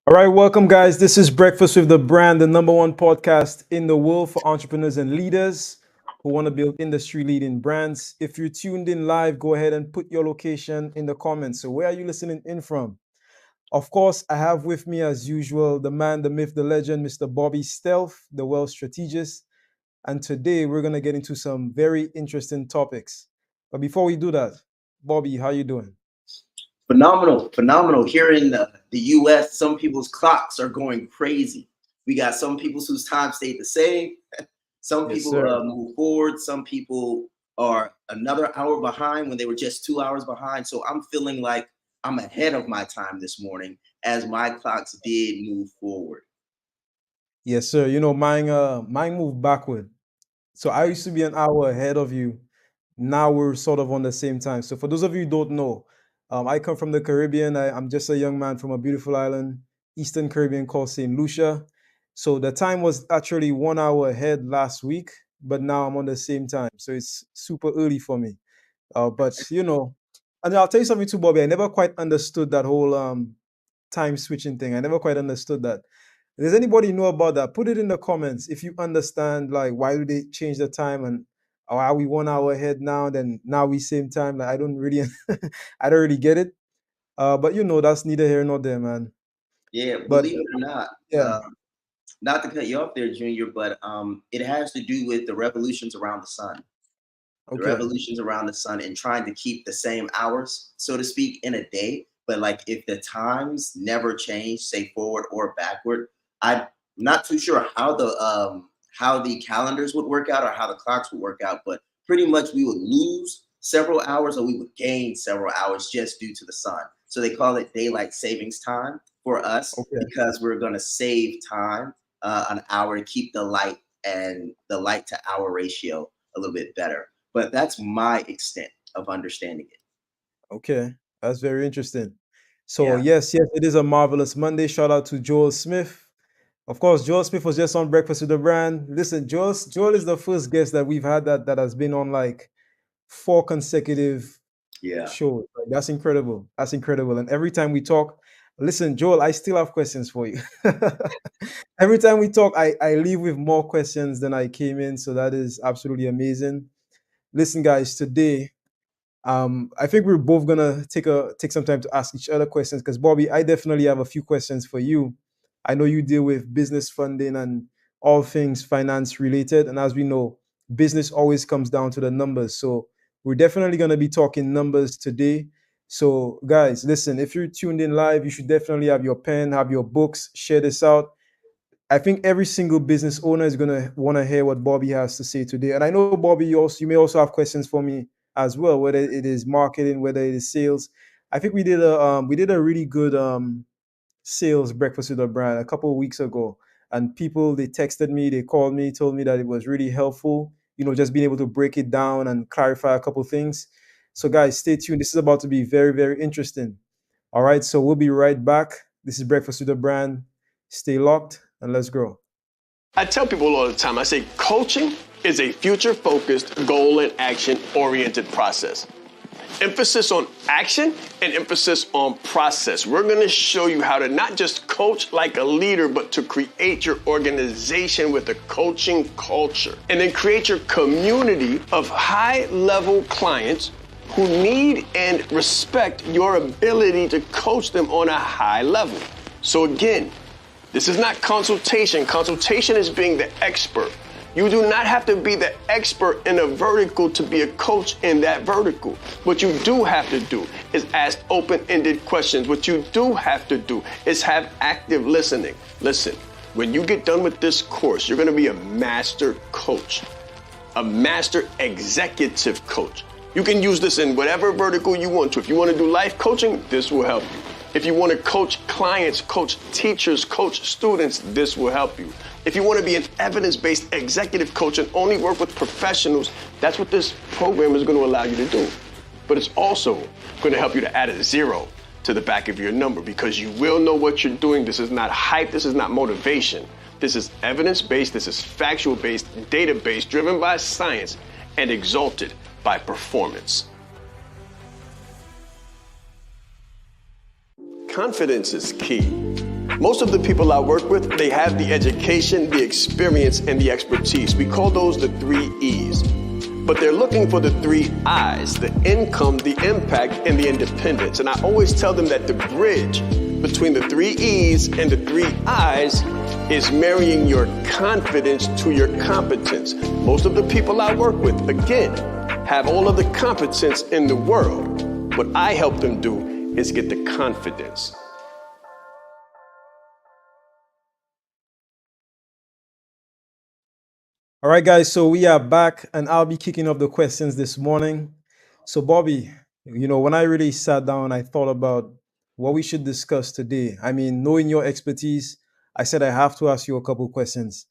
All right, welcome, guys. This is Breakfast with the Brand, the number one podcast in the world for entrepreneurs and leaders who want to build industry leading brands. If you're tuned in live, go ahead and put your location in the comments. So, where are you listening in from? Of course, I have with me, as usual, the man, the myth, the legend, Mr. Bobby Stealth, the wealth strategist. And today we're going to get into some very interesting topics. But before we do that, Bobby, how you doing? Phenomenal, phenomenal. Here in the US, some people's clocks are going crazy. We got some people whose time stayed the same. Some Yes, people sir. move forward. Some people are another hour behind when they were just 2 hours behind. So I'm feeling like I'm ahead of my time this morning as my clocks did move forward. Yes, sir. Mine moved backward. So I used to be an hour ahead of you. Now we're sort of on the same time. So for those of you who don't know, I come from the Caribbean. I'm just a young man from a beautiful island, Eastern Caribbean called St. Lucia. So the time was actually 1 hour ahead last week, but now I'm on the same time. So it's super early for me. But and I'll tell you something too, Bobby. I never quite understood that whole time switching thing. I never quite understood that. Does anybody know about that? Put it in the comments if you understand, like, why do they change the time, and or are we 1 hour ahead now? Then now we same time. Like, I don't really, I don't really get it. But that's neither here nor there, man. Yeah, But believe it or not, yeah, not to cut you off there, Junior, but it has to do with the revolutions around the sun. The okay, revolutions around the sun and trying to keep the same hours, so to speak, in a day. But like if the times never change, say forward or backward, I'm not too sure how the calendars would work out or how the clocks would work out, but pretty much we would lose several hours or we would gain several hours just due to the sun. So they call it daylight savings time for us okay, because we're going to save time an hour to keep the light and the light to hour ratio a little bit better. But that's my extent of understanding it. okay. That's very interesting. So Yeah. yes, it is a marvelous Monday. Shout out to Joel Smith. Of course, Joel Smith was just on Breakfast with the Brand. Listen, Joel is the first guest that we've had that has been on like four consecutive Yeah. shows. Like, that's incredible. That's incredible. And every time we talk, listen, Joel, I still have questions for you. Every time we talk, I leave with more questions than I came in. So that is absolutely amazing. Listen, guys, today I think we're both gonna take some time to ask each other questions because Bobby, I definitely have a few questions for you. I know you deal with business funding and all things finance related, and as we know, business always comes down to the numbers. So we're definitely gonna be talking numbers today. So guys, listen, if you're tuned in live, you should definitely have your pen, have your books, share this out. I think every single business owner is gonna want to hear what Bobby has to say today. And I know Bobby, you may also have questions for me as well, whether it is marketing, whether it is sales. I think we did a really good sales breakfast with a brand a couple of weeks ago, and people they texted me, they called me, told me that it was really helpful. Just being able to break it down and clarify a couple things. So guys, stay tuned. This is about to be very very interesting. All right, so we'll be right back. This is breakfast with a brand. Stay locked and let's grow. I tell people all the time, I say coaching is a future-focused, goal and action-oriented process. Emphasis on action and emphasis on process. We're going to show you how to not just coach like a leader, but to create your organization with a coaching culture. And then create your community of high-level clients who need and respect your ability to coach them on a high level. So again, this is not consultation. Consultation is being the expert. You do not have to be the expert in a vertical to be a coach in that vertical. What you do have to do is ask open-ended questions. What you do have to do is have active listening. Listen, when you get done with this course, you're going to be a master coach, a master executive coach. You can use this in whatever vertical you want to. If you want to do life coaching, this will help you. If you want to coach clients, coach teachers, coach students, this will help you. If you want to be an evidence-based executive coach and only work with professionals, that's what this program is going to allow you to do. But it's also going to help you to add a zero to the back of your number because you will know what you're doing. This is not hype. This is not motivation. This is evidence-based. This is factual-based, data-based, driven by science, and exalted by performance. Confidence is key. Most of the people I work with, they have the education, the experience, and the expertise. We call those the 3 E's. But they're looking for the 3 I's, the income, the impact, and the independence. And I always tell them that the bridge between the 3 E's and the 3 I's is marrying your confidence to your competence. Most of the people I work with, again, have all of the competence in the world. What I help them do is get the confidence. All right, guys. So we are back, and I'll be kicking off the questions this morning. So, Bobby, when I really sat down, I thought about what we should discuss today. I mean, knowing your expertise, I said I have to ask you a couple questions.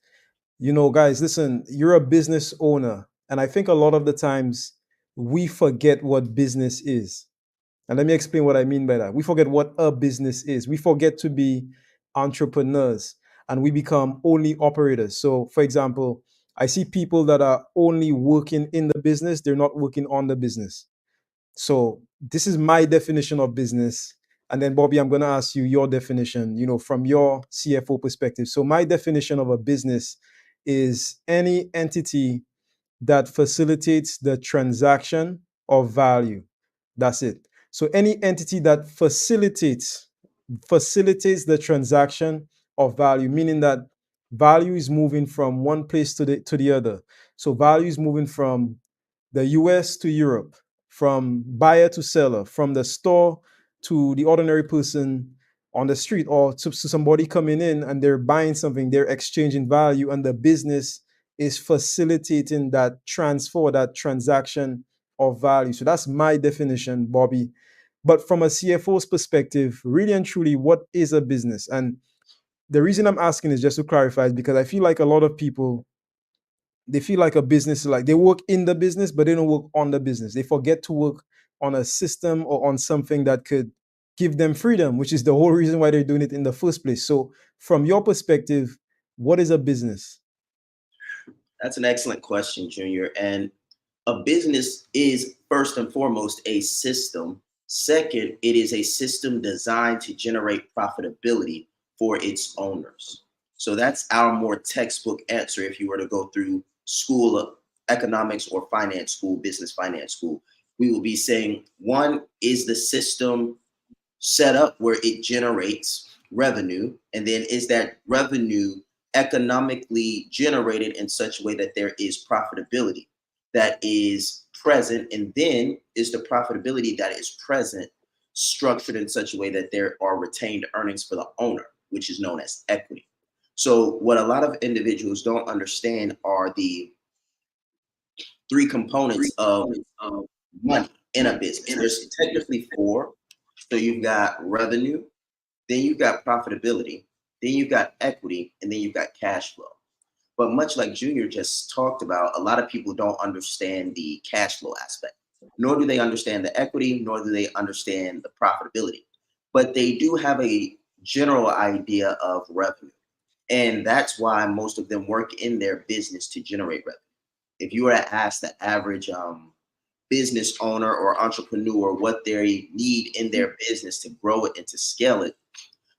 Guys, listen, you're a business owner, and I think a lot of the times we forget what business is. And let me explain what I mean by that. We forget what a business is. We forget to be entrepreneurs and we become only operators. So, for example, I see people that are only working in the business, they're not working on the business. So, this is my definition of business. And then, Bobby, I'm going to ask you your definition, from your CFO perspective. So, my definition of a business is any entity that facilitates the transaction of value. That's it. So any entity that facilitates the transaction of value, meaning that value is moving from one place to the other. So value is moving from the US to Europe, from buyer to seller, from the store to the ordinary person on the street, or to somebody coming in and they're buying something, they're exchanging value, and the business is facilitating that transfer, that transaction of value. So that's my definition, Bobby. But from a CFO's perspective, really and truly, what is a business? And the reason I'm asking is just to clarify, is because I feel like a lot of people, they feel like a business is like they work in the business, but they don't work on the business. They forget to work on a system or on something that could give them freedom, which is the whole reason why they're doing it in the first place. So, from your perspective, what is a business? That's an excellent question, Junior. And a business is first and foremost a system. Second, it is a system designed to generate profitability for its owners. So that's our more textbook answer if you were to go through school of economics or finance school, business finance school. We will be saying one is the system set up where it generates revenue, and then is that revenue economically generated in such a way that there is profitability that is present, and then is the profitability that is present structured in such a way that there are retained earnings for the owner, which is known as equity. So what a lot of individuals don't understand are the 3 components of money in a business. There's technically 4. So you've got revenue, then you've got profitability, then you've got equity, and then you've got cash flow. But much like Junior just talked about, a lot of people don't understand the cash flow aspect, nor do they understand the equity, nor do they understand the profitability. But they do have a general idea of revenue. And that's why most of them work in their business to generate revenue. If you were to ask the average business owner or entrepreneur what they need in their business to grow it and to scale it,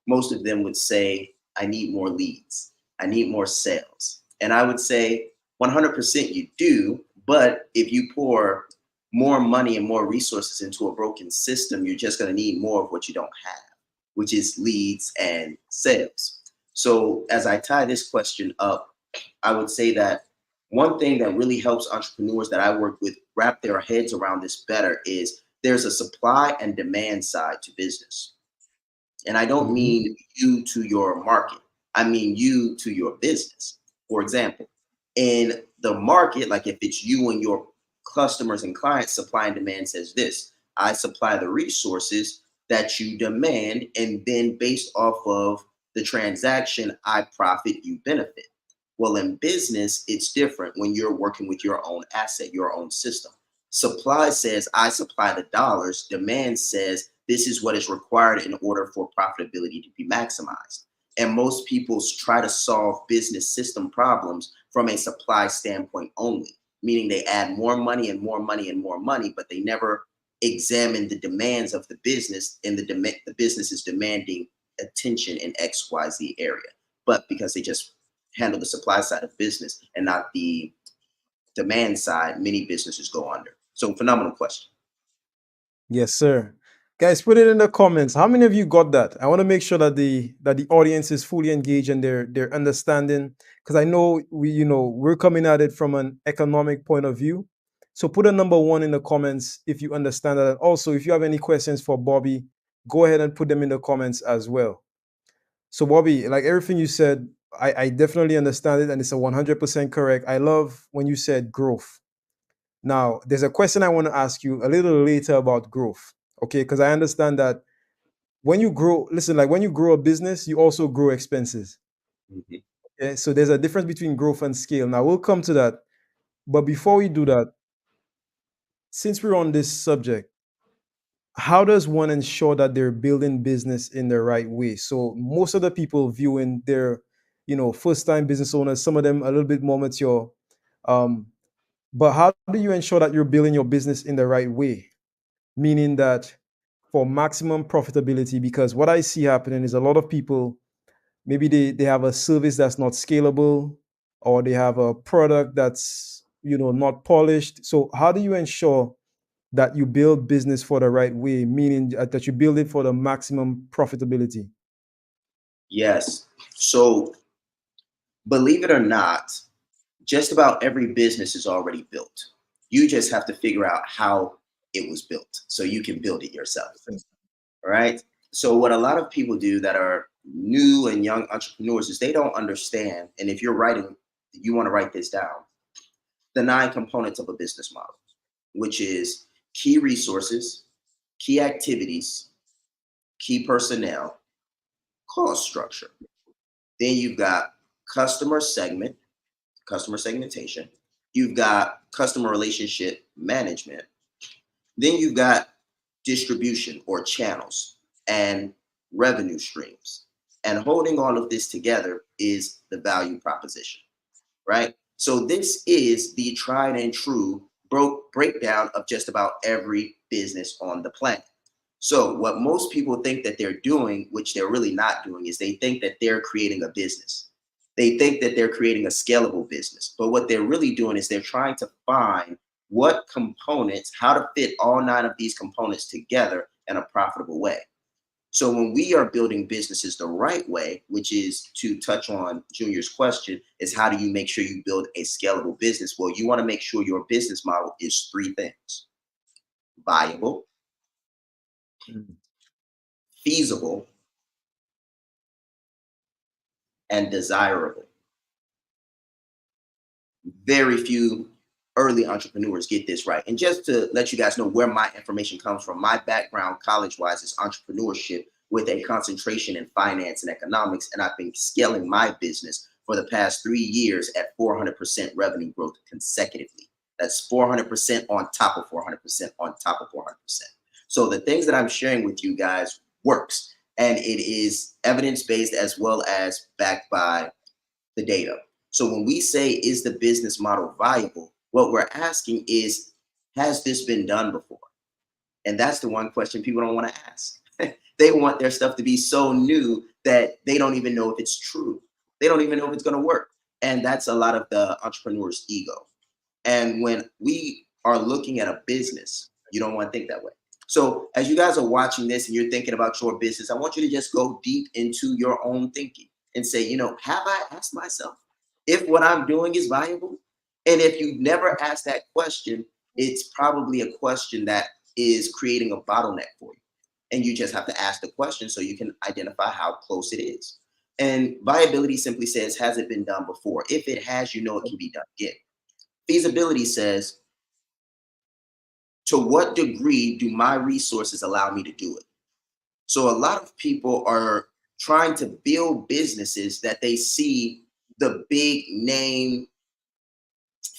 most of them would say, I need more leads. I need more sales. And I would say 100% you do. But if you pour more money and more resources into a broken system, you're just going to need more of what you don't have, which is leads and sales. So as I tie this question up, I would say that one thing that really helps entrepreneurs that I work with wrap their heads around this better is there's a supply and demand side to business. And I don't Mhm. mean you to your market. I mean you to your business. For example, in the market, like if it's you and your customers and clients, supply and demand says this: I supply the resources that you demand, and then based off of the transaction, I profit, you benefit. Well, in business, it's different when you're working with your own asset, your own system. Supply says, I supply the dollars. Demand says, this is what is required in order for profitability to be maximized. And most people try to solve business system problems from a supply standpoint only, meaning they add more money and more money and more money, but they never examine the demands of the business, and the business is demanding attention in XYZ area. But because they just handle the supply side of business and not the demand side, many businesses go under. So phenomenal question. Yes, sir. Guys, put it in the comments. How many of you got that? I want to make sure that the audience is fully engaged and they're understanding, because I know we're coming at it from an economic point of view. So put a number one in the comments if you understand that. And also, if you have any questions for Bobby, go ahead and put them in the comments as well. So Bobby, like everything you said, I definitely understand it, and it's a 100% correct. I love when you said growth. Now, there's a question I want to ask you a little later about growth. Okay, because I understand that when you grow, listen, like when you grow a business, you also grow expenses. Mhm. Okay, so there's a difference between growth and scale. Now we'll come to that. But before we do that, since we're on this subject, how does one ensure that they're building business in the right way? So most of the people viewing their, first time business owners, some of them a little bit more mature. Um, but how do you ensure that you're building your business in the right way? Meaning that for maximum profitability, because what I see happening is a lot of people, maybe they have a service that's not scalable, or they have a product that's not polished. So how do you ensure that you build business for the right way, meaning that you build it for the maximum profitability? Yes. So believe it or not, just about every business is already built. You just have to figure out how it was built so you can build it yourself. All right. So, what a lot of people do that are new and young entrepreneurs is they don't understand. And if you're writing, you want to write this down, the 9 components of a business model, which is key resources, key activities, key personnel, cost structure. Then you've got customer segment, customer segmentation. You've got customer relationship management. Then you've got distribution or channels and revenue streams. And holding all of this together is the value proposition, right? So this is the tried and true breakdown of just about every business on the planet. So what most people think that they're doing, which they're really not doing, is they think that they're creating a business. They think that they're creating a scalable business. But what they're really doing is they're trying to find what components, how to fit all 9 of these components together in a profitable way. So when we are building businesses the right way, which is to touch on Junior's question, is how do you make sure you build a scalable business? Well, you want to make sure your business model is 3 things: viable, Mm. feasible, and desirable. Very few early entrepreneurs get this right. And just to let you guys know where my information comes from, my background college wise is entrepreneurship with a concentration in finance and economics. And I've been scaling my business for the past 3 years at 400% revenue growth consecutively. That's 400% on top of 400% on top of 400%. So the things that I'm sharing with you guys works, and it is evidence based as well as backed by the data. So when we say, is the business model viable? What we're asking is, has this been done before? And that's the one question people don't want to ask. They want their stuff to be so new that they don't even know if it's true. They don't even know if it's going to work. And that's a lot of the entrepreneur's ego. And when we are looking at a business, you don't want to think that way. So as you guys are watching this and you're thinking about your business, I want you to just go deep into your own thinking and say, have I asked myself if what I'm doing is valuable? And if you've never asked that question, it's probably a question that is creating a bottleneck for you. And you just have to ask the question so you can identify how close it is. And viability simply says, has it been done before? If it has, you know it can be done again. Feasibility says, to what degree do my resources allow me to do it? So a lot of people are trying to build businesses that they see the big name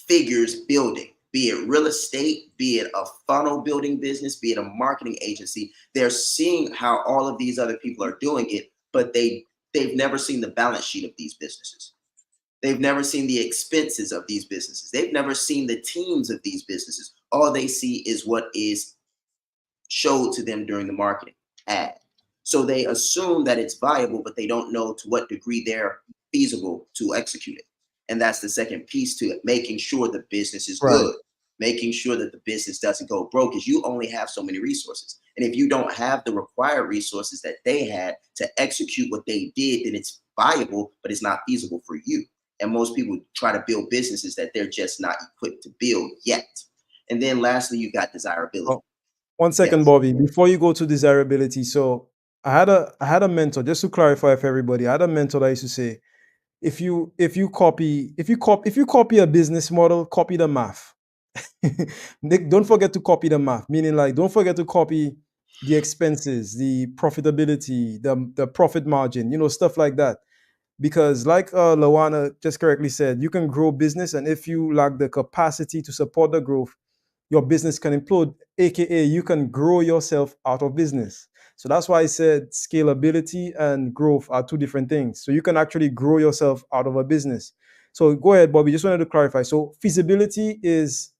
figures building, be it real estate, be it a funnel building business, be it a marketing agency. They're seeing how all of these other people are doing it, but they've never seen the balance sheet of these businesses. They've never seen the expenses of these businesses. They've never seen the teams of these businesses. All they see is what is showed to them during the marketing ad. So they assume that it's viable, but they don't know to what degree they're feasible to execute it. And that's the second piece to it, making sure the business is Right. good, making sure that the business doesn't go broke, because you only have so many resources. And if you don't have the required resources that they had to execute what they did, then it's viable, but it's not feasible for you. And most people try to build businesses that they're just not equipped to build yet. And then lastly, you got desirability. Oh, 1 second, Yes. Bobby, before you go to desirability. So I had a mentor, just to clarify for everybody. I had a mentor that used to say, if you copy a business model, copy the math. Nick, don't forget to copy the math, meaning like don't forget to copy the expenses, the profitability, the profit margin, stuff like that. Because like Lawana just correctly said, you can grow business, and if you lack the capacity to support the growth, your business can implode, aka you can grow yourself out of business. So that's why I said scalability and growth are two different things. So you can actually grow yourself out of a business. So go ahead, Bobby. Just wanted to clarify. So feasibility is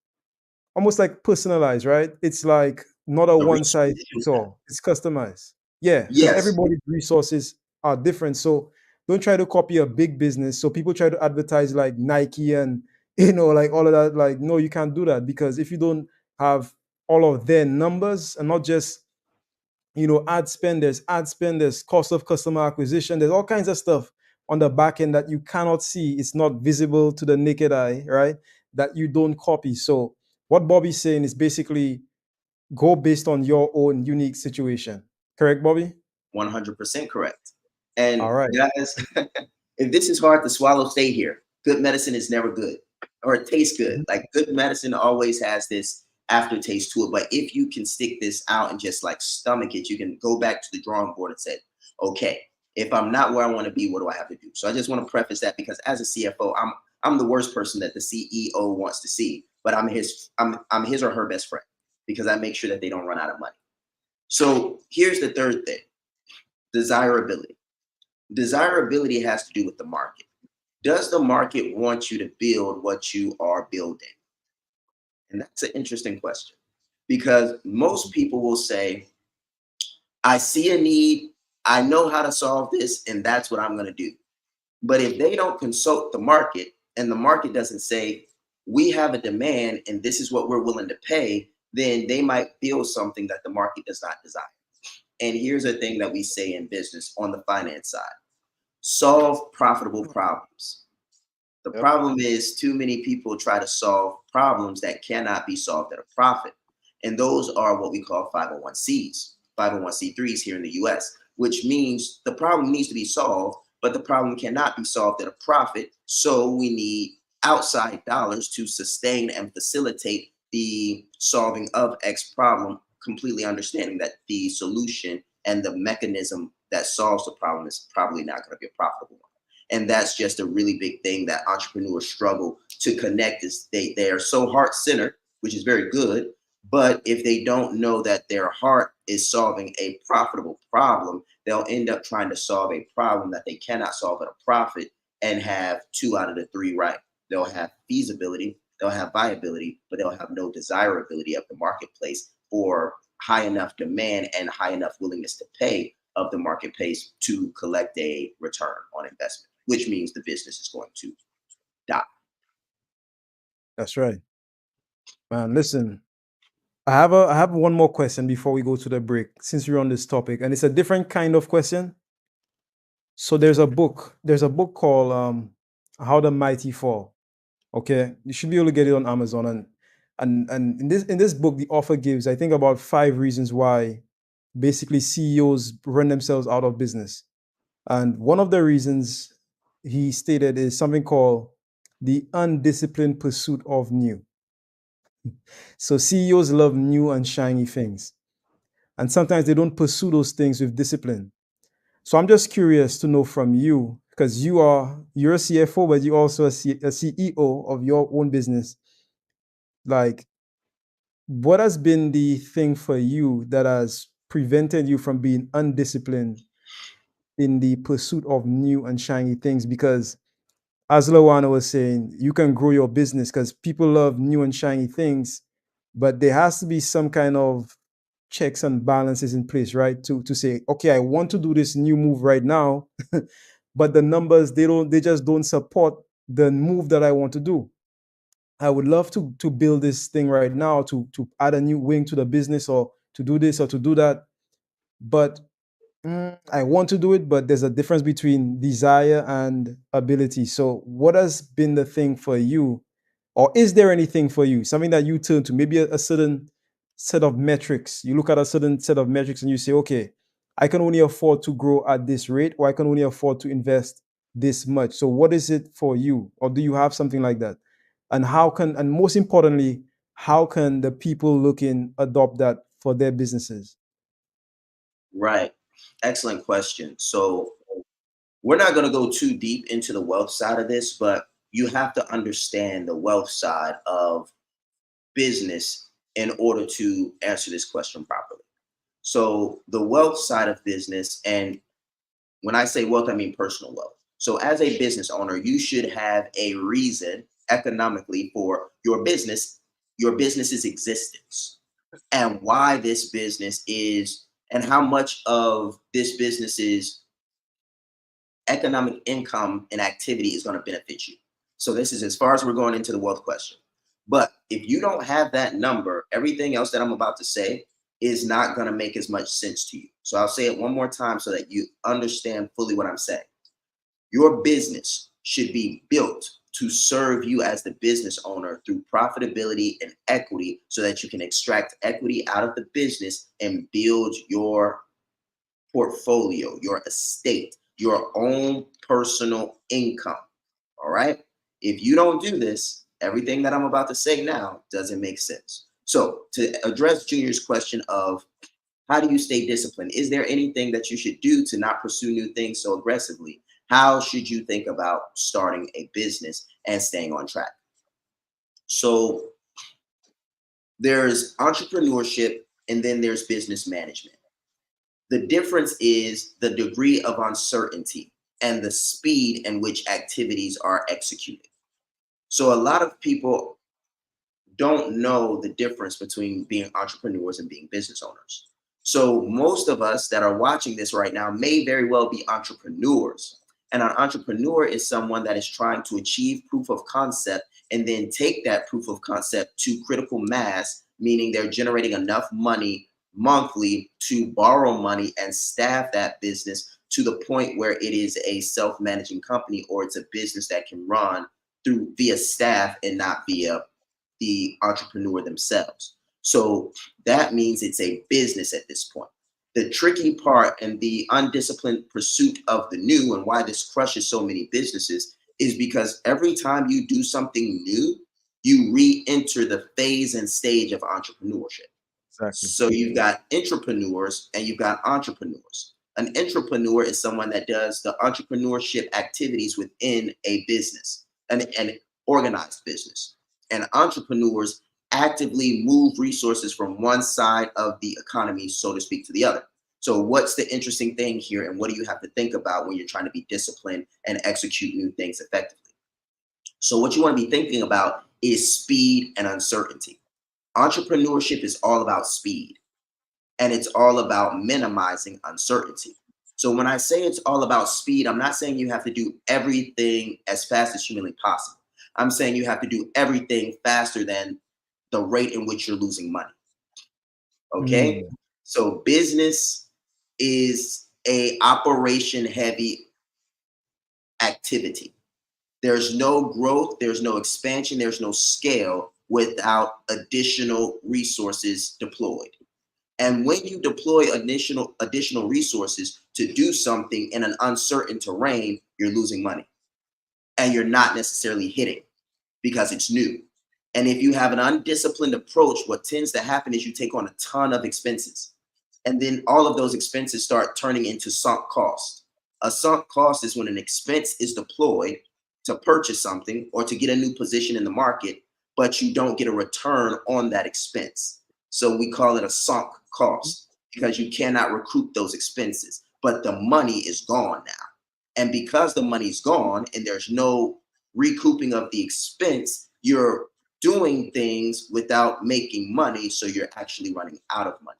almost like personalized, right? It's like not a The one size resources you fits all. It's customized. Yeah, because Yes, everybody's resources are different. So don't try to copy a big business. So people try to advertise like Nike and like all of that. Like, no, you can't do that, because if you don't have all of their numbers, and not just ad spenders, cost of customer acquisition, there's all kinds of stuff on the back end that you cannot see. It's not visible to the naked eye, right? That you don't copy. So what Bobby's saying is basically go based on your own unique situation. Correct, Bobby? 100% correct. All And right. guys, if this is hard to swallow, stay here. Good medicine is never good, or it tastes good. Mhm. Like good medicine always has this aftertaste to it. But if you can stick this out and just like stomach it, you can go back to the drawing board and say, okay, if I'm not where I want to be, what do I have to do? So I just want to preface that, because as a CFO, I'm the worst person that the CEO wants to see, but I'm his or her best friend, because I make sure that they don't run out of money. So here's the third thing: desirability. Desirability has to do with the market. Does the market want you to build what you are building? And that's an interesting question, because most people will say, I see a need, I know how to solve this, and that's what I'm going to do. But if they don't consult the market, and the market doesn't say, we have a demand and this is what we're willing to pay, then they might build something that the market does not desire. And here's a thing that we say in business on the finance side: solve profitable problems. The Yep. problem is too many people try to solve problems that cannot be solved at a profit. And those are what we call 501Cs, 501C3s here in the US, which means the problem needs to be solved, but the problem cannot be solved at a profit. So we need outside dollars to sustain and facilitate the solving of X problem, completely understanding that the solution and the mechanism that solves the problem is probably not going to be a profitable one. And that's just a really big thing that entrepreneurs struggle to connect. Is they are so heart-centered, which is very good, but if they don't know that their heart is solving a profitable problem, they'll end up trying to solve a problem that they cannot solve at a profit, and have two out of the three right. They'll have feasibility, they'll have viability, but they'll have no desirability of the marketplace, or high enough demand and high enough willingness to pay of the marketplace to collect a return on investment, which means the business is going to die. That's right. Man, listen. I have one more question before we go to the break, since we're on this topic, and it's a different kind of question. So there's a book called How the Mighty Fall. Okay, you should be able to get it on Amazon, and in this book, the author gives, I think, about 5 reasons why basically CEOs run themselves out of business. And one of the reasons he stated is something called the undisciplined pursuit of new. So CEOs love new and shiny things, and sometimes they don't pursue those things with discipline. So I'm just curious to know from you, because you're a CFO, but you're also a CEO of your own business. Like, what has been the thing for you that has prevented you from being undisciplined in the pursuit of new and shiny things? Because as Lawana was saying, you can grow your business because people love new and shiny things, but there has to be some kind of checks and balances in place, right? To say, okay, I want to do this new move right now, but the numbers, they just don't support the move that I want to do. I would love to build this thing right now, to add a new wing to the business, or to do this or to do that. But I want to do it, but there's a difference between desire and ability. So, what has been the thing for you, or is there anything for you, something that you turn to, maybe a certain set of metrics? You look at a certain set of metrics and you say, okay, I can only afford to grow at this rate, or I can only afford to invest this much. So, what is it for you, or do you have something like that? And and most importantly, how can the people looking adopt that for their businesses? Right. Excellent question. So we're not going to go too deep into the wealth side of this, but you have to understand the wealth side of business in order to answer this question properly. So the wealth side of business, and when I say wealth, I mean personal wealth. So as a business owner, you should have a reason economically for your business's existence, and why this business is, and how much of this business's economic income and activity is going to benefit you. So this is as far as we're going into the wealth question. But if you don't have that number, everything else that I'm about to say is not going to make as much sense to you. So I'll say it one more time so that you understand fully what I'm saying. Your business should be built to serve you as the business owner through profitability and equity, so that you can extract equity out of the business and build your portfolio, your estate, your own personal income. All right. If you don't do this, everything that I'm about to say now doesn't make sense. So, to address Junior's question of how do you stay disciplined, is there anything that you should do to not pursue new things so aggressively? How should you think about starting a business and staying on track? So, there's entrepreneurship and then there's business management. The difference is the degree of uncertainty and the speed in which activities are executed. So a lot of people don't know the difference between being entrepreneurs and being business owners. So most of us that are watching this right now may very well be entrepreneurs. And an entrepreneur is someone that is trying to achieve proof of concept and then take that proof of concept to critical mass, meaning they're generating enough money monthly to borrow money and staff that business to the point where it is a self-managing company, or it's a business that can run through via staff and not via the entrepreneur themselves. So that means it's a business at this point. The tricky part and the undisciplined pursuit of the new, and why this crushes so many businesses, is because every time you do something new, you re-enter the phase and stage of entrepreneurship. Exactly. So you've got entrepreneurs and you've got entrepreneurs. An entrepreneur is someone that does the entrepreneurship activities within a business, an organized business. And entrepreneurs actively move resources from one side of the economy, so to speak, to the other. So, what's the interesting thing here, and what do you have to think about when you're trying to be disciplined and execute new things effectively? So, what you want to be thinking about is speed and uncertainty. Entrepreneurship is all about speed, and it's all about minimizing uncertainty. So when I say it's all about speed, I'm not saying you have to do everything as fast as humanly possible. I'm saying you have to do everything faster than the rate in which you're losing money. Okay? Mm, So business is a operation heavy activity. There's no growth, there's no expansion, there's no scale without additional resources deployed. And when you deploy additional resources to do something in an uncertain terrain, you're losing money, and you're not necessarily hitting because it's new. And if you have an undisciplined approach, what tends to happen is you take on a ton of expenses. And then all of those expenses start turning into sunk costs. A sunk cost is when an expense is deployed to purchase something or to get a new position in the market, but you don't get a return on that expense. So we call it a sunk cost because you cannot recoup those expenses, but the money is gone now. And because the money's gone and there's no recouping of the expense, you're doing things without making money. So you're actually running out of money.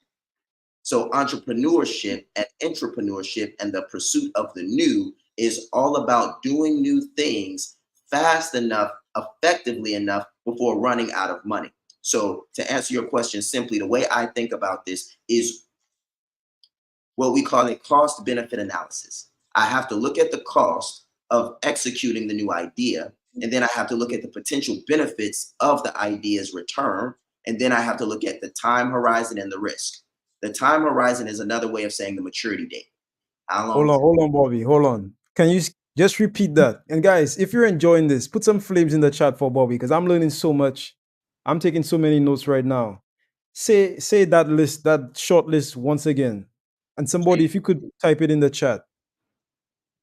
So entrepreneurship and entrepreneurship and the pursuit of the new is all about doing new things fast enough, effectively enough before running out of money. So to answer your question simply, the way I think about this is what we call a cost benefit analysis. I have to look at the cost of executing the new idea, and then I have to look at the potential benefits of the idea's return, and then I have to look at the time horizon and the risk. The time horizon is another way of saying the maturity date. How long? Hold on, Bobby. Hold on. Can you just repeat that? And guys, if you're enjoying this, put some flames in the chat for Bobby because I'm learning so much. I'm taking so many notes right now. Say that list, that short list once again. And somebody, if you could type it in the chat.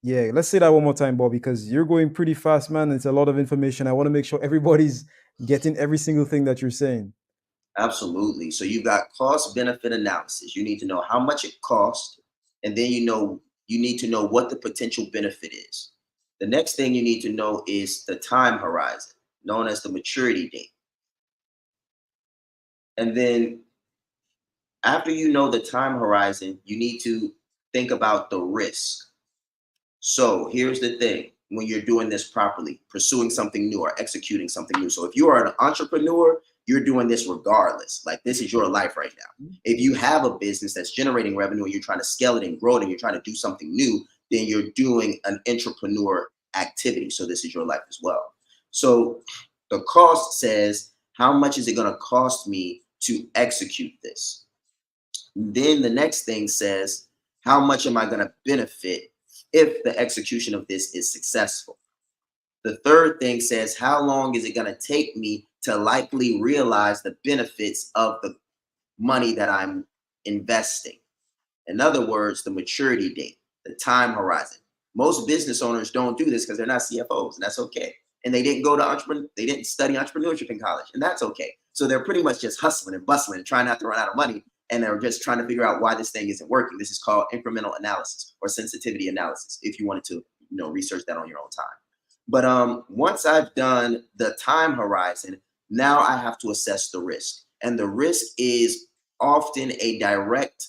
Yeah, let's say that one more time, Bobby, because you're going pretty fast, man. It's a lot of information. I want to make sure everybody's getting every single thing that you're saying. Absolutely. So you've got cost benefit analysis. You need to know how much it costs, and then you need to know what the potential benefit is. The next thing you need to know is the time horizon, known as the maturity date. And then after you know the time horizon, you need to think about the risk. So here's the thing, when you're doing this properly, pursuing something new or executing something new. So if you are an entrepreneur, you're doing this regardless. Like, this is your life right now. If you have a business that's generating revenue and you're trying to scale it and grow it and you're trying to do something new, then you're doing an entrepreneur activity. So this is your life as well. So the cost says, how much is it going to cost me to execute this? Then the next thing says, how much am I going to benefit if the execution of this is successful? The third thing says, how long is it going to take me to likely realize the benefits of the money that I'm investing? In other words, the maturity date, the time horizon. Most business owners don't do this because they're not CFOs, and that's okay. And they didn't they didn't study entrepreneurship in college, and that's okay. So they're pretty much just hustling and bustling and trying not to run out of money. And they're just trying to figure out why this thing isn't working. This is called incremental analysis or sensitivity analysis, if you wanted to, research that on your own time. But once I've done the time horizon, now I have to assess the risk. And the risk is often in direct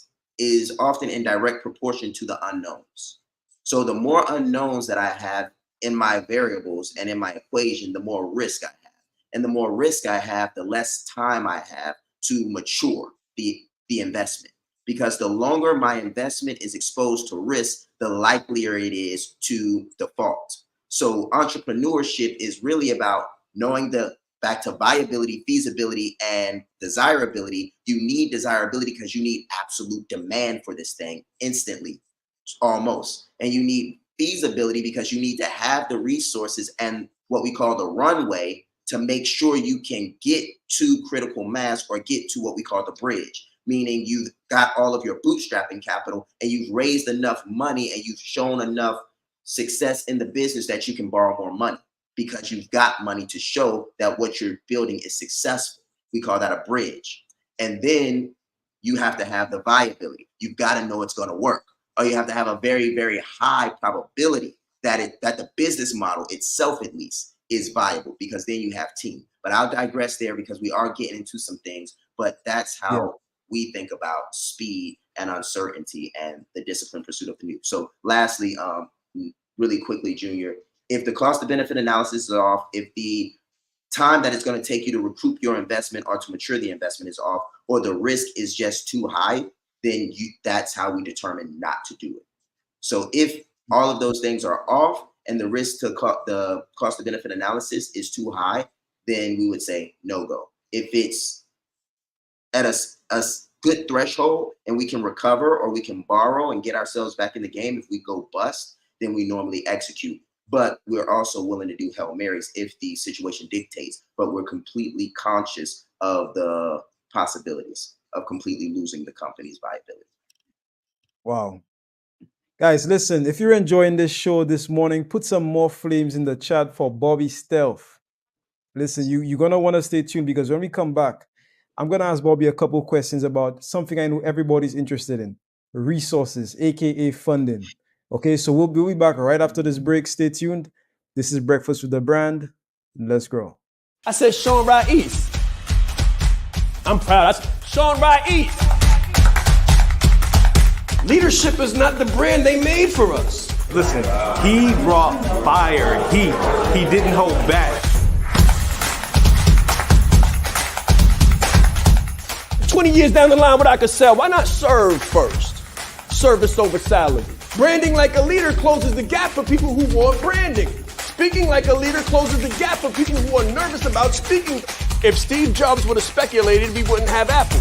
proportion to the unknowns. So the more unknowns that I have in my variables and in my equation, the more risk I have. And the more risk I have, the less time I have to mature the investment. Because the longer my investment is exposed to risk, the likelier it is to default. So entrepreneurship is really about knowing back to viability, feasibility, and desirability. You need desirability because you need absolute demand for this thing instantly, almost. And you need feasibility because you need to have the resources and what we call the runway to make sure you can get to critical mass or get to what we call the bridge. Meaning you've got all of your bootstrapping capital and you've raised enough money and you've shown enough success in the business that you can borrow more money because you've got money to show that what you're building is successful. We call that a bridge. And then you have to have the viability. You've got to know it's going to work, or you have to have a very, very high probability that the business model itself, at least, is viable, because then you have team. But I'll digress there because we are getting into some things, but that's how we think about speed and uncertainty and the disciplined pursuit of the new. So lastly, really quickly, Junior, if the cost of benefit analysis is off, if the time that it's going to take you to recoup your investment or to mature the investment is off, or the risk is just too high, then that's how we determine not to do it. So if all of those things are off and the risk to the cost of benefit analysis is too high, then we would say no go. If it's at a good threshold and we can recover or we can borrow and get ourselves back in the game, if we go bust, then we normally execute. But we're also willing to do Hail Marys if the situation dictates, but we're completely conscious of the possibilities of completely losing the company's viability. Wow. Guys, listen, if you're enjoying this show this morning, put some more flames in the chat for Bobby Stealth. Listen, you're going to want to stay tuned because when we come back, I'm going to ask Bobby a couple questions about something I know everybody's interested in, resources, aka funding. Okay, so we'll be back right after this break. Stay tuned. This is Breakfast with the Brand. Let's grow. I said Shaan right east. I'm proud. That's Shaan right east. Leadership is not the brand they made for us. Listen, he brought fire, heat. He didn't hold back. 20 years down the line, what I could sell, why not serve first? Service over salary. Branding like a leader closes the gap for people who want branding. Speaking like a leader closes the gap for people who are nervous about speaking. If Steve Jobs would have speculated, we wouldn't have Apple.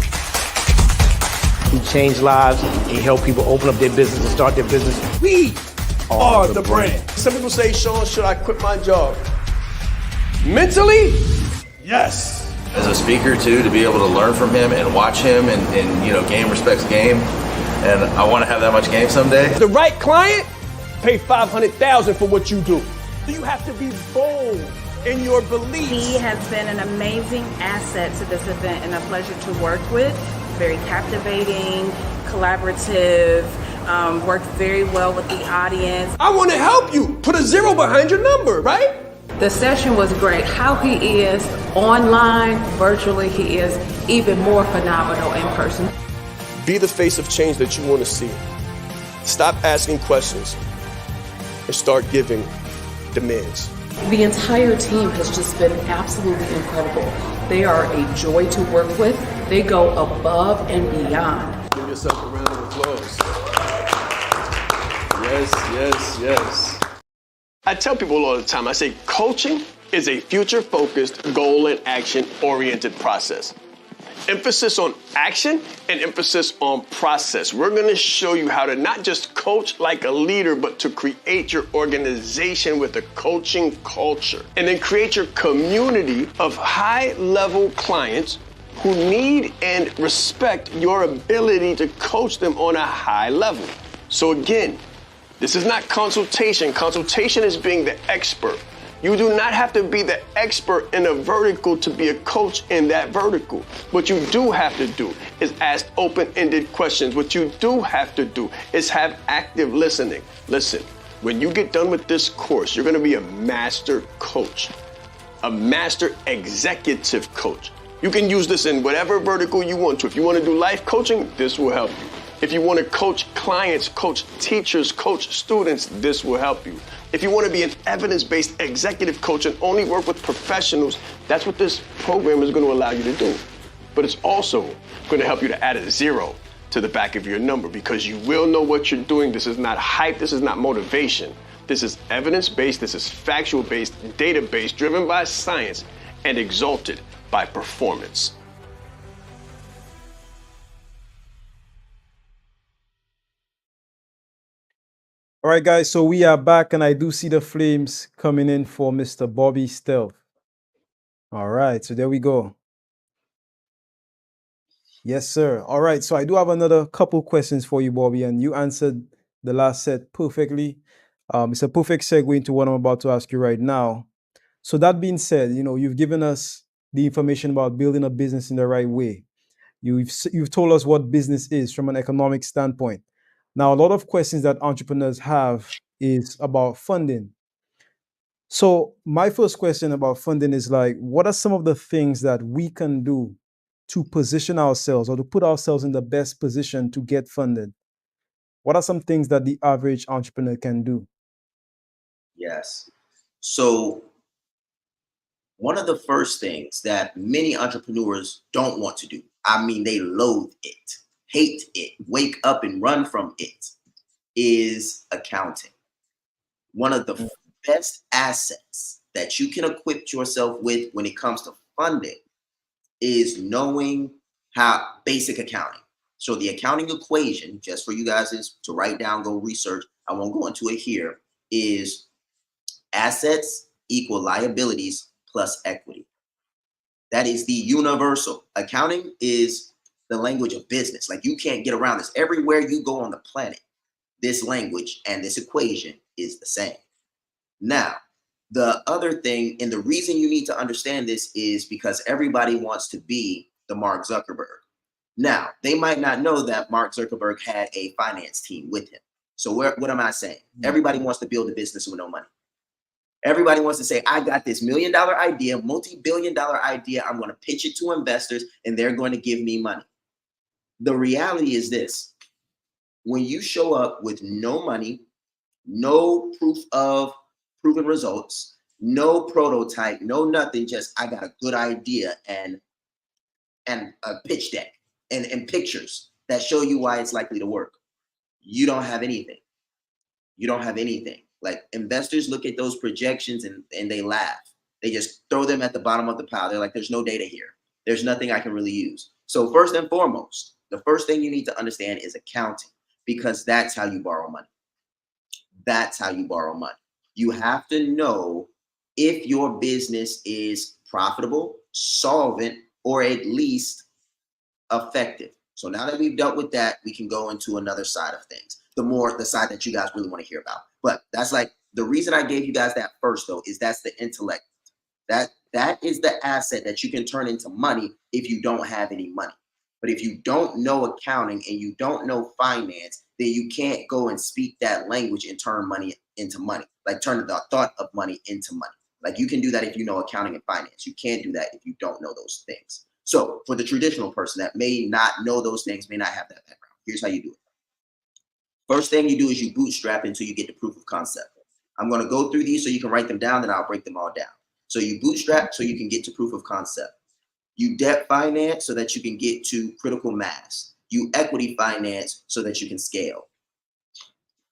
He changed lives. He helped people open up their business and start their business. We are the brand. Some people say, Shaan, should I quit my job? Mentally, yes. As a speaker too, to be able to learn from him and watch him and game respects game. And I want to have that much game someday. The right client, pay $500,000 for what you do. You have to be bold in your beliefs. He has been an amazing asset to this event and a pleasure to work with. Very captivating, collaborative, worked very well with the audience. I want to help you. Put a 0 behind your number, right? The session was great. How he is online, virtually, he is even more phenomenal in person. Be the face of change that you want to see. Stop asking questions and start giving demands. The entire team has just been absolutely incredible. They are a joy to work with. They go above and beyond. Give yourself a round of applause. Yes, yes, yes. I tell people all the time, I say coaching is a future-focused, goal and action-oriented process. Emphasis on action and emphasis on process. We're going to show you how to not just coach like a leader, but to create your organization with a coaching culture. And then create your community of high-level clients who need and respect your ability to coach them on a high level. So again, this is not consultation. Consultation is being the expert. You do not have to be the expert in a vertical to be a coach in that vertical. What you do have to do is ask open-ended questions. What you do have to do is have active listening. Listen, when you get done with this course, you're gonna be a master coach, a master executive coach. You can use this in whatever vertical you want to. If you want to do life coaching, this will help you. If you want to coach clients, coach teachers, coach students, this will help you. If you want to be an evidence-based executive coach and only work with professionals, that's what this program is going to allow you to do. But it's also going to help you to add a 0 to the back of your number because you will know what you're doing. This is not hype. This is not motivation. This is evidence-based. This is factual-based, data-based, driven by science, and exalted by performance. All right, guys, so we are back, and I do see the flames coming in for Mr. Bobby Stealth. All right, so there we go. Yes, sir. All right, so I do have another couple questions for you, Bobby, and you answered the last set perfectly. It's a perfect segue into what I'm about to ask you right now. So that being said, you've given us the information about building a business in the right way. You've told us what business is from an economic standpoint. Now, a lot of questions that entrepreneurs have is about funding. So my first question about funding is what are some of the things that we can do to position ourselves or to put ourselves in the best position to get funded? What are some things that the average entrepreneur can do? Yes. So one of the first things that many entrepreneurs don't want to do, I mean, they loathe it, hate it, wake up and run from it, is accounting. One of the best assets that you can equip yourself with when it comes to funding is knowing how basic accounting. So the accounting equation, just for you guys is to write down, go research, I won't go into it here, is assets equal liabilities plus equity. That is the universal. Accounting is the language of business. You can't get around this. Everywhere you go on the planet, this language and this equation is the same. Now, the other thing, and the reason you need to understand this is because everybody wants to be the Mark Zuckerberg. Now, they might not know that Mark Zuckerberg had a finance team with him. So what am I saying? Everybody wants to build a business with no money. Everybody wants to say, I got this $1 million idea, multi-billion-dollar idea. I'm going to pitch it to investors and they're going to give me money. The reality is this. When you show up with no money, no proof of proven results, no prototype, no nothing, just I got a good idea and a pitch deck and pictures that show you why it's likely to work. You don't have anything. You don't have anything. Like investors look at those projections and they laugh. They just throw them at the bottom of the pile. They're like, there's no data here. There's nothing I can really use. So first and foremost, the first thing you need to understand is accounting, because that's how you borrow money. That's how you borrow money. You have to know if your business is profitable, solvent, or at least effective. So now that we've dealt with that, we can go into another side of things. The side that you guys really want to hear about. But that's like the reason I gave you guys that first, though, is that's the intellect. That is the asset that you can turn into money if you don't have any money. But if you don't know accounting and you don't know finance, then you can't go and speak that language and turn money into money. Like turn the thought of money into money. Like you can do that if you know accounting and finance. You can't do that if you don't know those things. So for the traditional person that may not know those things, may not have that background, here's how you do it. First thing you do is you bootstrap until you get the proof of concept. I'm going to go through these so you can write them down, then I'll break them all down. So you bootstrap so you can get to proof of concept. You debt finance so that you can get to critical mass. You equity finance so that you can scale.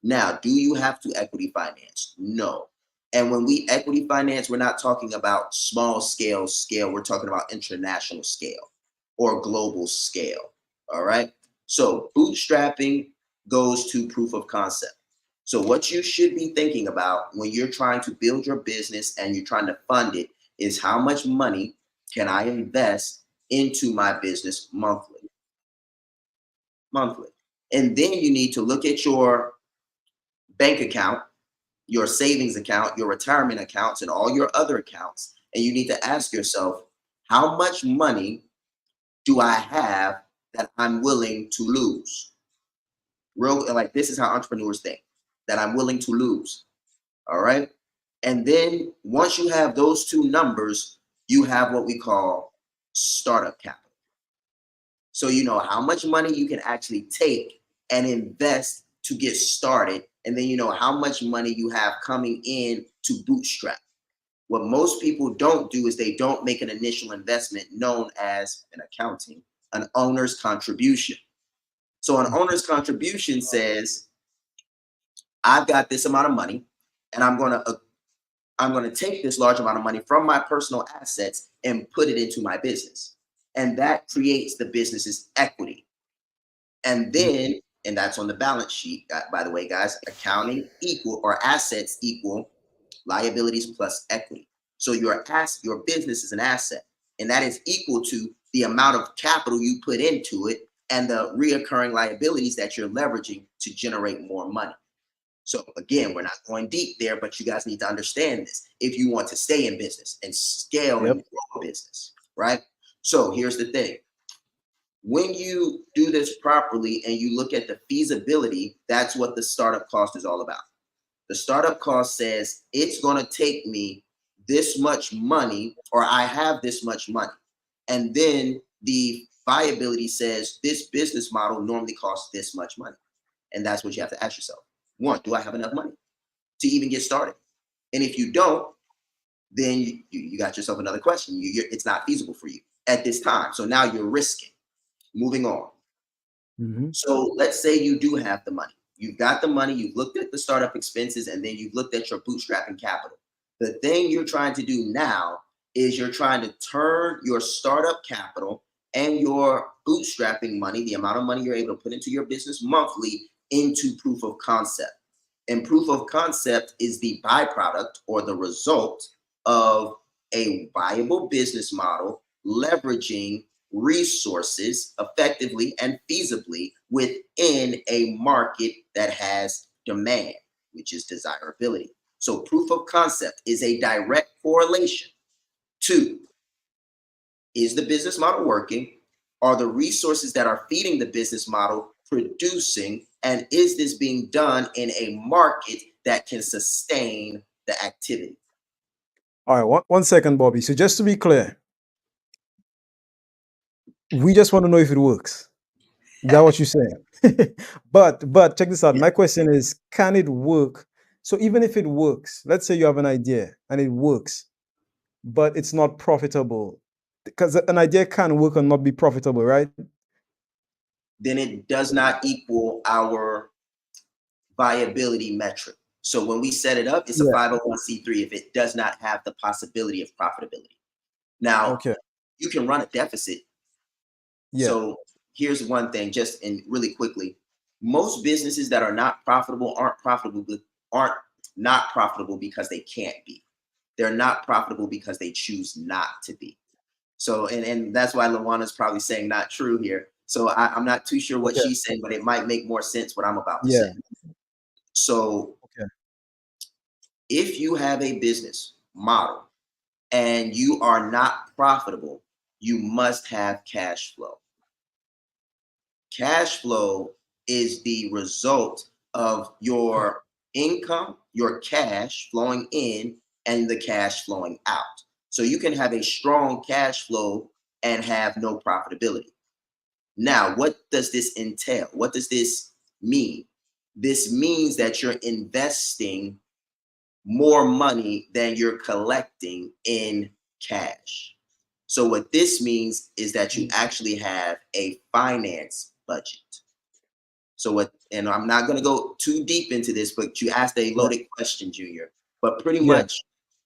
Now, do you have to equity finance? No. And when we equity finance, we're not talking about small scale. We're talking about international scale or global scale. All right. So bootstrapping goes to proof of concept. So what you should be thinking about when you're trying to build your business and you're trying to fund it is how much money can I invest into my business monthly? And then you need to look at your bank account, your savings account, your retirement accounts, and all your other accounts. And you need to ask yourself, how much money do I have that I'm willing to lose? Like this is how entrepreneurs think, that I'm willing to lose. All right. And then once you have those two numbers, you have what we call startup capital. So you know how much money you can actually take and invest to get started. And then you know how much money you have coming in to bootstrap. What most people don't do is they don't make an initial investment known as, in accounting, an owner's contribution. So an owner's contribution says, I've got this amount of money and I'm going to take this large amount of money from my personal assets and put it into my business. And that creates the business's equity. And then, and that's on the balance sheet, by the way, guys, accounting equal or assets equal liabilities plus equity. So your business is an asset, and that is equal to the amount of capital you put into it and the reoccurring liabilities that you're leveraging to generate more money. So again, we're not going deep there, but you guys need to understand this if you want to stay in business and scale and grow a business, right? So here's the thing. When you do this properly and you look at the feasibility, that's what the startup cost is all about. The startup cost says it's going to take me this much money, or I have this much money. And then the viability says this business model normally costs this much money. And that's what you have to ask yourself. One, do I have enough money to even get started? And if you don't, then you got yourself another question. It's not feasible for you at this time. So now you're risking. Moving on. So let's say you do have the money. You've got the money, you've looked at the startup expenses, and then you've looked at your bootstrapping capital. The thing you're trying to do now is you're trying to turn your startup capital and your bootstrapping money, the amount of money you're able to put into your business monthly, into proof of concept. And proof of concept is the byproduct or the result of a viable business model leveraging resources effectively and feasibly within a market that has demand, which is desirability. So proof of concept is a direct correlation to, is the business model working? Are the resources that are feeding the business model producing? And is this being done in a market that can sustain the activity? All right, one second, Bobby. So just to be clear, we just want to know if it works. Is that what you're saying? But check this out. Yeah. My question is, can it work? So even if it works, let's say you have an idea and it works, but it's not profitable, because an idea can work and not be profitable, right? Then it does not equal our viability metric. So when we set it up, it's a Yeah. 501c3 if it does not have the possibility of profitability. Now, Okay. you can run a deficit. Yeah. So here's one thing, just in really quickly. Most businesses that are not profitable aren't not profitable because they can't be. They're not profitable because they choose not to be. So, and that's why Lawana's probably saying not true here. So I'm not too sure what Okay. she's saying, but it might make more sense what I'm about to say. Yeah. So Okay. if you have a business model and you are not profitable, you must have cash flow. Cash flow is the result of your income, your cash flowing in, and the cash flowing out. So you can have a strong cash flow and have no profitability. Now, what does this entail? What does this mean? This means that you're investing more money than you're collecting in cash. So, what this means is that you actually have a finance budget. So what, and I'm not going to go too deep into this, but you asked a Yeah. loaded question, Junior. But pretty Yeah. much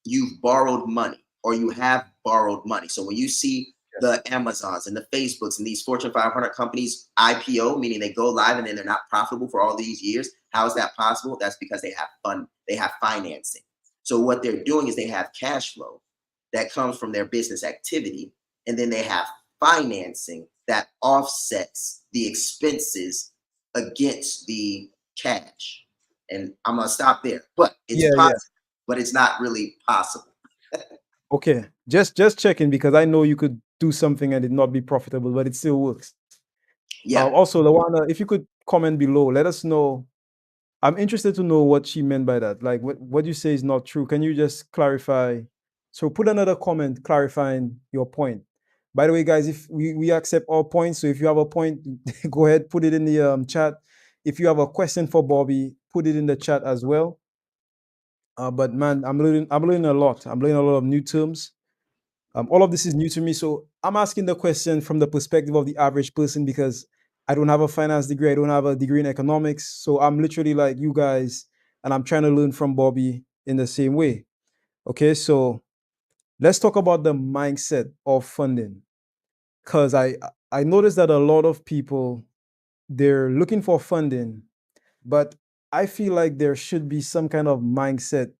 you've borrowed money or you have borrowed money. So when you see the Amazons and the Facebooks and these Fortune 500 companies IPO, meaning they go live and then they're not profitable for all these years, how is that possible? That's because they have financing. So what they're doing is they have cash flow that comes from their business activity, and then they have financing that offsets the expenses against the cash. And I'm gonna stop there. But it's Yeah. Yeah. possible, but it's not really possible. Okay. Just checking because I know you could do something and it not be profitable, but it still works. Yeah. Also, Lawana, if you could comment below, let us know. I'm interested to know what she meant by that. Like what you say is not true. Can you just clarify? So put another comment clarifying your point. By the way, guys, if we accept all points, so if you have a point, go ahead, put it in the chat. If you have a question for Bobby, put it in the chat as well. But man, I'm learning a lot. I'm learning a lot of new terms. All of this is new to me, so I'm asking the question from the perspective of the average person because I don't have a finance degree, I don't have a degree in economics, so I'm literally like you guys, and I'm trying to learn from Bobby in the same way. Okay, so let's talk about the mindset of funding, because I noticed that a lot of people, they're looking for funding, but I feel like there should be some kind of mindset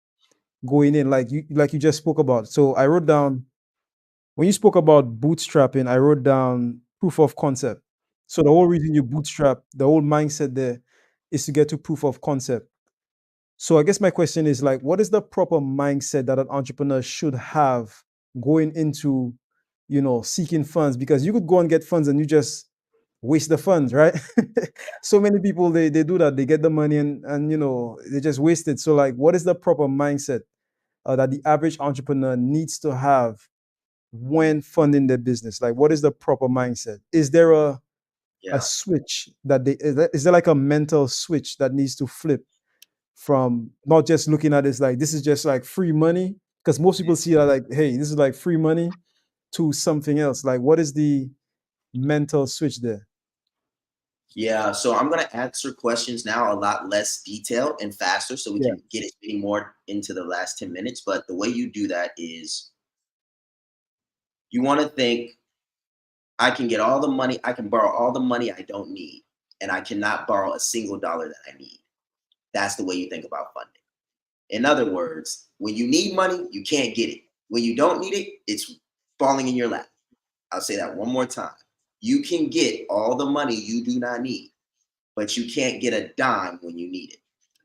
going in, like you just spoke about. So I wrote down, when you spoke about bootstrapping, I wrote down proof of concept. So the whole reason you bootstrap, the whole mindset there is to get to proof of concept. So I guess my question is like, what is the proper mindset that an entrepreneur should have going into, seeking funds? Because you could go and get funds and you just waste the funds, right? So many people they do that. They get the money and they just waste it. So like, what is the proper mindset that the average entrepreneur needs to have when funding their business? Like, what is the proper mindset? Is there a Yeah. switch that is there like a mental switch that needs to flip from not just looking at this like this is just like free money? Because most people see that like, hey, this is like free money, to something else. Like, what is the mental switch there? Yeah. So I'm gonna answer questions now a lot less detailed and faster so we Yeah. can get it any more into the last 10 minutes. But the way you do that is you want to think, I can get all the money, I can borrow all the money I don't need, and I cannot borrow a single dollar that I need. That's the way you think about funding. In other words, when you need money, you can't get it. When you don't need it, it's falling in your lap. I'll say that one more time. You can get all the money you do not need, but you can't get a dime when you need it.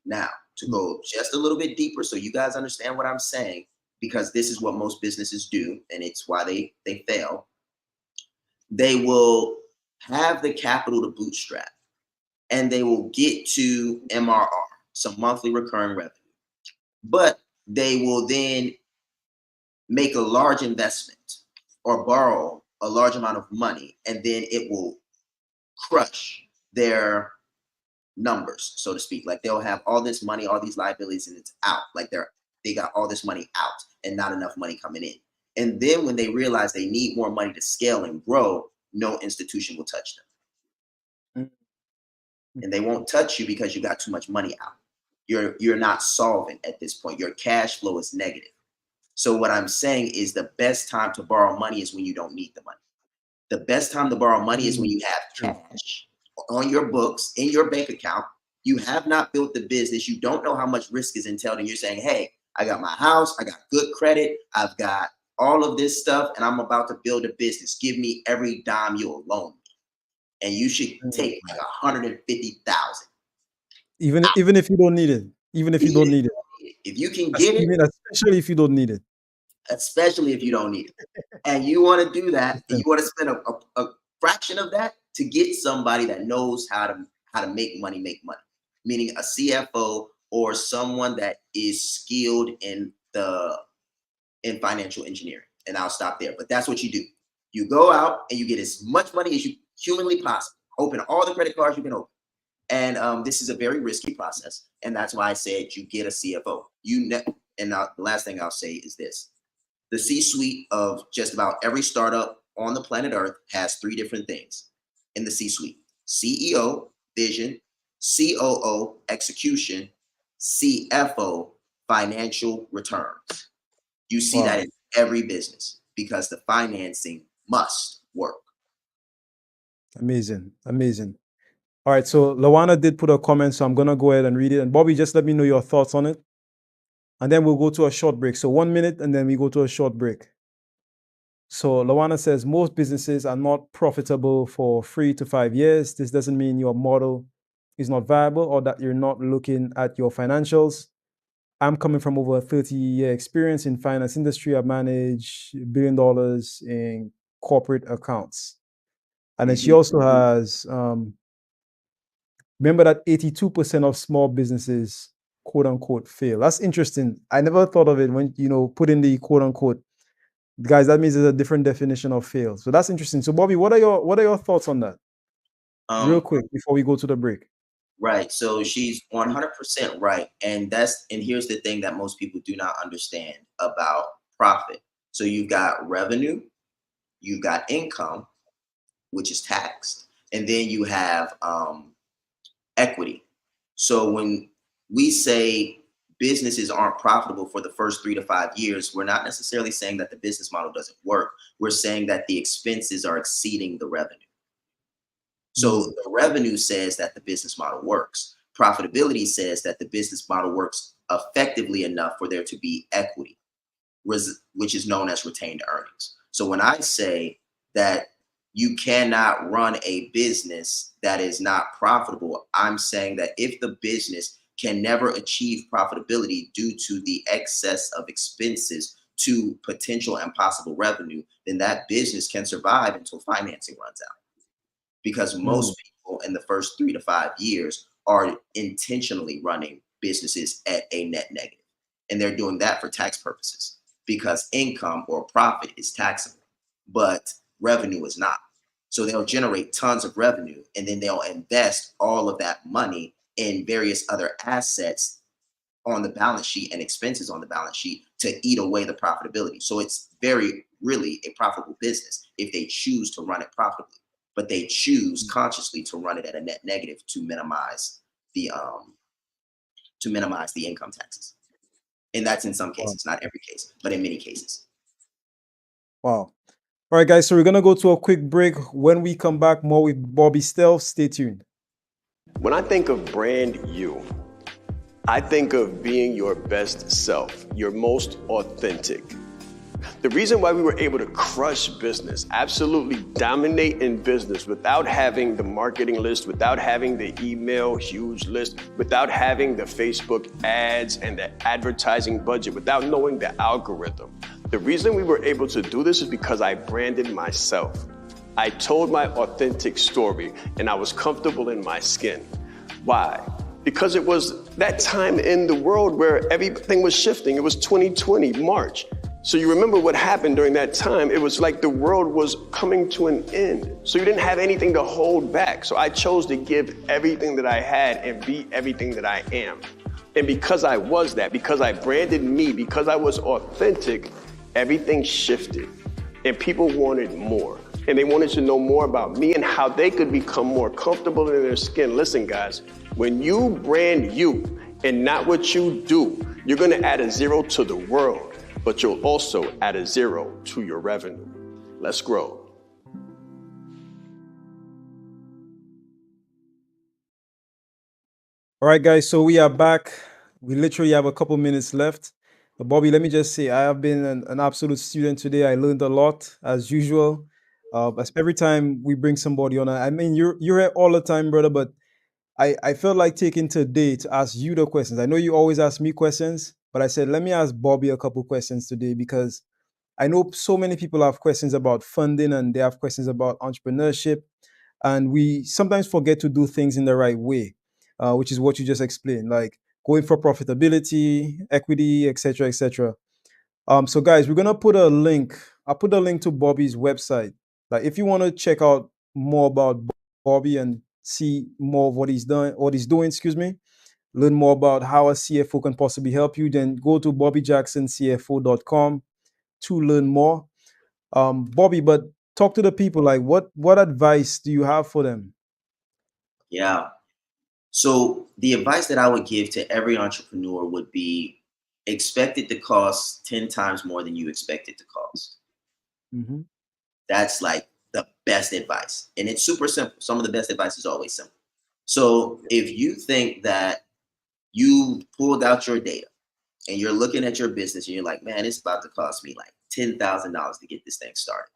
Now, to go just a little bit deeper so you guys understand what I'm saying, because this is what most businesses do, and it's why they fail. They will have the capital to bootstrap, and they will get to MRR, some monthly recurring revenue. But they will then make a large investment or borrow a large amount of money, and then it will crush their numbers, so to speak. Like they'll have all this money, all these liabilities, and it's out. Like they got all this money out and not enough money coming in. And then when they realize they need more money to scale and grow, no institution will touch them. And they won't touch you because you got too much money out. You're not solvent at this point. Your cash flow is negative. So what I'm saying is the best time to borrow money is when you don't need the money. The best time to borrow money is when you have cash on your books, in your bank account. You have not built the business. You don't know how much risk is entailed. And you're saying, hey, I got my house. I got good credit. I've got all of this stuff. And I'm about to build a business. Give me every dime you'll loan me. And you should take like 150,000. Even if you don't need it. Even if you don't need it. If you can get it. Especially if you don't need it. Especially if you don't need it. And you want to do that, and you want to spend a fraction of that to get somebody that knows how to make money, meaning a CFO or someone that is skilled in financial engineering. And I'll stop there. But that's what you do. You go out and you get as much money as you humanly possible. Open all the credit cards you can open. And this is a very risky process. And that's why I said you get a CFO. And the last thing I'll say is this. The C-suite of just about every startup on the planet Earth has 3 different things in the C-suite. CEO, vision, COO, execution, CFO, financial returns. You see that in every business because the financing must work. Amazing. All right, so Lawana did put a comment, so I'm going to go ahead and read it. And Bobby, just let me know your thoughts on it. And then we'll go to a short break. So 1 minute, and then we go to a short break. So Lawana says, most businesses are not profitable for 3 to 5 years. This doesn't mean your model is not viable or that you're not looking at your financials. I'm coming from over a 30-year experience in finance industry. I manage $1 billion in corporate accounts. And then she also has, remember that 82% of small businesses, quote unquote, fail. That's interesting. I never thought of it when, put in the quote unquote. Guys, that means there's a different definition of fail. So that's interesting. So Bobby, what are your thoughts on that? Real quick before we go to the break. Right. So she's 100% right. And here's the thing that most people do not understand about profit. So you've got revenue, you've got income, which is taxed, and then you have equity. So when we say businesses aren't profitable for the first 3 to 5 years, we're not necessarily saying that the business model doesn't work. We're saying that the expenses are exceeding the revenue. So the revenue says that the business model works. Profitability says that the business model works effectively enough for there to be equity, which is known as retained earnings. So when I say that you cannot run a business that is not profitable, I'm saying that if the business can never achieve profitability due to the excess of expenses to potential and possible revenue, then that business can survive until financing runs out. Because most people in the first 3 to 5 years are intentionally running businesses at a net negative. And they're doing that for tax purposes because income or profit is taxable, but revenue is not. So they'll generate tons of revenue and then they'll invest all of that money in various other assets on the balance sheet and expenses on the balance sheet to eat away the profitability. So it's really a profitable business if they choose to run it profitably, but they choose consciously to run it at a net negative to minimize the income taxes. And that's in some cases, not every case, but in many cases. Wow. All right, guys, so we're going to go to a quick break. When we come back, more with Bobby Stealth. Stay tuned. When I think of brand you, I think of being your best self, your most authentic. The reason why we were able to crush business, absolutely dominate in business without having the marketing list, without having the email huge list, without having the Facebook ads and the advertising budget, without knowing the algorithm. The reason we were able to do this is because I branded myself. I told my authentic story and I was comfortable in my skin. Why? Because it was that time in the world where everything was shifting. It was 2020, March. So you remember what happened during that time. It was like the world was coming to an end. So you didn't have anything to hold back. So I chose to give everything that I had and be everything that I am. And because I was that, because I branded me, because I was authentic, everything shifted. And people wanted more. And they wanted to know more about me and how they could become more comfortable in their skin. Listen, guys, when you brand you and not what you do, you're gonna add a zero to the world, but you'll also add a zero to your revenue. Let's grow. All right, guys. So we are back. We literally have a couple minutes left. But Bobby, let me just say, I have been an absolute student today. I learned a lot as usual. As every time we bring somebody on, I mean, you're here all the time, brother. But I felt like taking today to ask you the questions. I know you always ask me questions, but I said let me ask Bobby a couple questions today because I know so many people have questions about funding and they have questions about entrepreneurship, and we sometimes forget to do things in the right way, which is what you just explained, like going for profitability, equity, etc., etc. So guys, we're gonna put a link. I'll put a link to Bobby's website. Like if you want to check out more about Bobby and see more of what he's doing, excuse me, learn more about how a CFO can possibly help you, then go to bobbyjacksoncfo.com to learn more. Bobby, but talk to the people. Like, what advice do you have for them? Yeah. So the advice that I would give to every entrepreneur would be expect it to cost 10 times more than you expect it to cost. Hmm. That's like the best advice. And it's super simple. Some of the best advice is always simple. So if you think that you pulled out your data and you're looking at your business and you're like, man, it's about to cost me like $10,000 to get this thing started.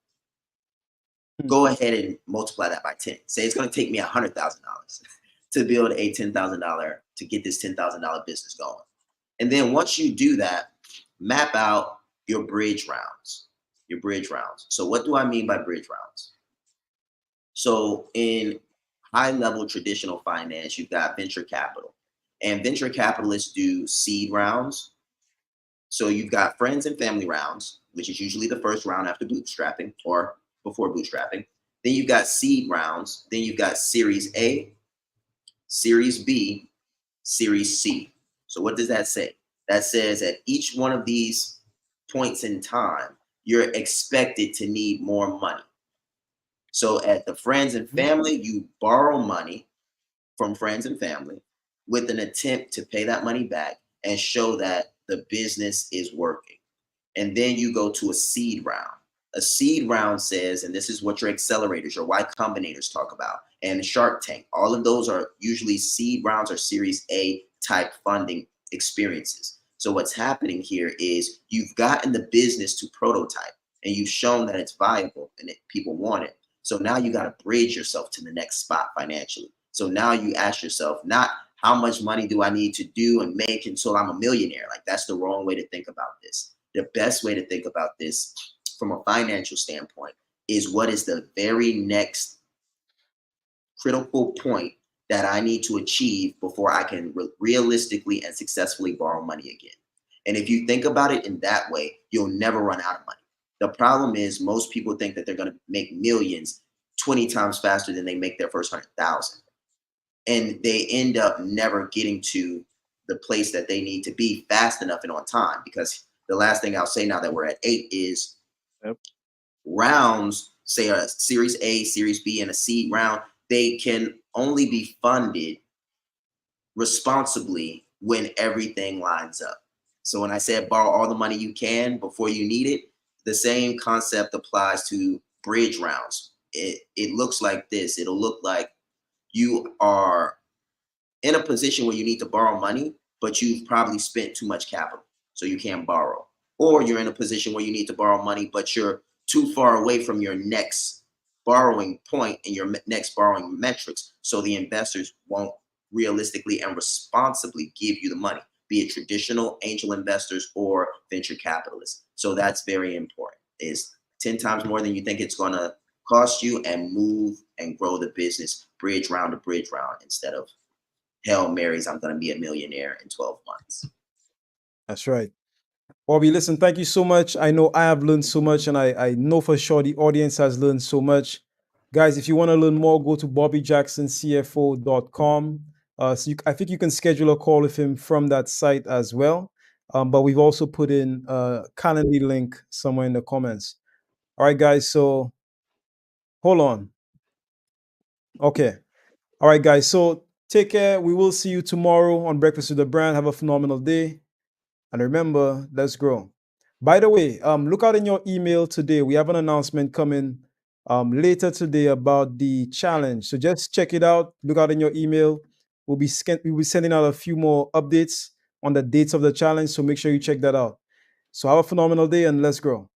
Go ahead and multiply that by 10. Say it's going to take me $100,000 to build a $10,000 to get this $10,000 business going. And then once you do that, map out your bridge rounds. Your bridge rounds. So what do I mean by bridge rounds? So in high level traditional finance, you've got venture capital, and venture capitalists do seed rounds. So you've got friends and family rounds, which is usually the first round after bootstrapping or before bootstrapping. Then you've got seed rounds. Then you've got Series A, Series B, Series C. So what does that say? That says at each one of these points in time, you're expected to need more money. So at the friends and family, you borrow money from friends and family with an attempt to pay that money back and show that the business is working. And then you go to a seed round. A seed round says, and this is what your accelerators, your Y Combinators talk about, and Shark Tank, all of those are usually seed rounds or Series A type funding experiences. So what's happening here is you've gotten the business to prototype and you've shown that it's viable and that people want it. So now you got to bridge yourself to the next spot financially. So now you ask yourself, not how much money do I need to do and make until I'm a millionaire? Like that's the wrong way to think about this. The best way to think about this from a financial standpoint is what is the very next critical point that I need to achieve before I can realistically and successfully borrow money again. And if you think about it in that way, you'll never run out of money. The problem is most people think that they're going to make millions 20 times faster than they make their first 100,000. And they end up never getting to the place that they need to be fast enough and on time. Because the last thing I'll say now that we're at 8 is rounds, say a Series A, Series B, and a seed round, they can only be funded responsibly when everything lines up. So when I said borrow all the money you can before you need it, the same concept applies to bridge rounds. It looks like this. It'll look like you are in a position where you need to borrow money, but you've probably spent too much capital, so you can't borrow. Or you're in a position where you need to borrow money, but you're too far away from your next borrowing point and your next borrowing metrics, so the investors won't realistically and responsibly give you the money, be it traditional angel investors or venture capitalists. So that's very important. Is 10 times more than you think it's going to cost you, and move and grow the business bridge round to bridge round instead of Hail Marys, I'm going to be a millionaire in 12 months. That's right. Bobby, listen, thank you so much. I know I have learned so much, and I know for sure the audience has learned so much. Guys, if you want to learn more, go to bobbyjacksoncfo.com. I think you can schedule a call with him from that site as well. But we've also put in a Calendly link somewhere in the comments. All right, guys. So hold on. Okay. All right, guys. So take care. We will see you tomorrow on Breakfast with the Brand. Have a phenomenal day. And remember, let's grow. By the way, look out in your email today. We have an announcement coming later today about the challenge. So just check it out. Look out in your email. We'll be sending out a few more updates on the dates of the challenge. So make sure you check that out. So have a phenomenal day and let's grow.